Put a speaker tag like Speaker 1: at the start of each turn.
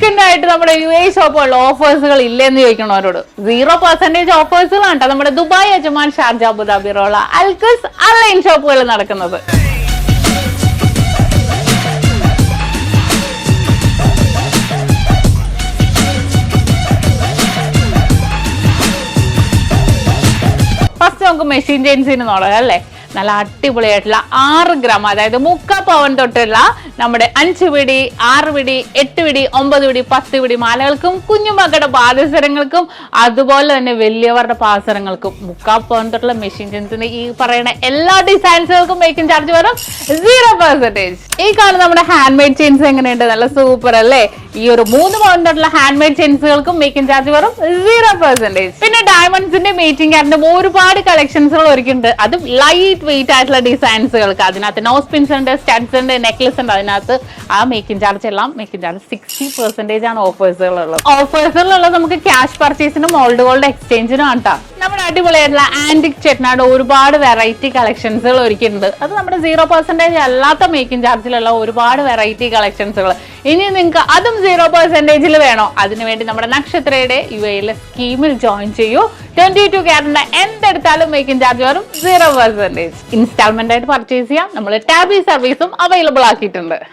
Speaker 1: Weekend ആയിട്ട് നമ്മുടെ UAE ഷോപ്പുകളിൽ ഓഫേഴ്സുകൾ ഇല്ലെന്ന് ചോദിക്കണവരോട് 0% ഓഫേഴ്സുകളാണ് കേട്ടോ നമ്മുടെ ദുബായ്, അജ്മാൻ, ഷാർജ, അബുദാബിയിലുള്ള അൽഖസ് ഓൺലൈൻ ഷോപ്പുകളിൽ നടക്കുന്നത്. ഫസ്റ്റ് നമുക്ക് മെഷീൻ ചെയിൻസിന് നോക്കാം അല്ലേ. നല്ല അടിപൊളിയായിട്ടുള്ള 6 ഗ്രാം, അതായത് 3/4 പവൻ തൊട്ടുള്ള നമ്മുടെ 5 പിടി, 6 പിടി, 8 പിടി, 9 പിടി, 10 പിടി മാലകൾക്കും കുഞ്ഞുമക്കളുടെ പാദസരങ്ങൾക്കും അതുപോലെ തന്നെ വലിയവരുടെ പാദസരങ്ങൾക്കും 3/4 പവൻ തൊട്ടുള്ള മെഷീൻ ചെയിൻസിന്റെ ഈ പറയുന്ന എല്ലാ ഡിസൈൻസുകൾക്കും മേക്കിംഗ് ചാർജ് വരും 0%. ഈ കാണുന്ന നമ്മുടെ ഹാൻഡ് മെയ്ഡ് ചെയിൻസ് എങ്ങനെയുണ്ട്? നല്ല സൂപ്പർ അല്ലേ. ഈ ഒരു 3 പവൻ തൊട്ടുള്ള ഹാൻഡ് മെയ്ഡ് ചെയിൻസുകൾക്കും മേക്കിംഗ് ചാർജ് വരും 0%. പിന്നെ ഡയമണ്ട്സിന്റെ മേക്കിംഗ് ചാർജിന്റെ ഒരുപാട് കളക്ഷൻസുകൾ ഒരുക്കുന്നുണ്ട്. അതും ലൈറ്റ് വെയിറ്റ് ആയിട്ടുള്ള ഡിസൈൻസുകൾക്ക്. അതിനകത്ത് നോസ്പിൻസ് ഉണ്ട്, സ്റ്റഡ്സ് ഉണ്ട്, നെക്ലസ് ഉണ്ട്. അതിനകത്ത് ആ മേക്കിംഗ് ചാർജ് എല്ലാം മേക്കിംഗ് ചാർജ് 60% ആണ് ഓഫേഴ്സുകളുള്ളത്. ഓഫേഴ്സുകളുള്ളത് നമുക്ക് ക്യാഷ് പർച്ചേസിനും ഓൾഡ് ഗോൾഡ് എക്സ്ചേഞ്ചിനും ആണ് കേട്ടോ. നമ്മുടെ അടിപൊളിയായിട്ടുള്ള ആന്റിക് ചെട്ടിനാട് ഒരുപാട് വെറൈറ്റി കളക്ഷൻസുകൾ ഒരുക്കിയിട്ടുണ്ട്. അത് നമ്മുടെ 0% അല്ലാത്ത മേക്കിംഗ് ചാർജിലുള്ള ഒരുപാട് വെറൈറ്റി കളക്ഷൻസുകൾ. ഇനി നിങ്ങൾക്ക് അതും 0% വേണോ? അതിനുവേണ്ടി നമ്മുടെ നക്ഷത്രയുടെ UAE സ്കീമിൽ ജോയിൻ ചെയ്യൂ. 22 ക്യാരറ്റിന്റെ എന്തെടുത്താലും മേക്കിംഗ് ചാർജ് വരും 0%. ഇൻസ്റ്റാൾമെന്റ് ആയിട്ട് പർച്ചേസ് ചെയ്യാം. നമ്മൾ ടാബി സർവീസും അവൈലബിൾ ആക്കിയിട്ടുണ്ട്.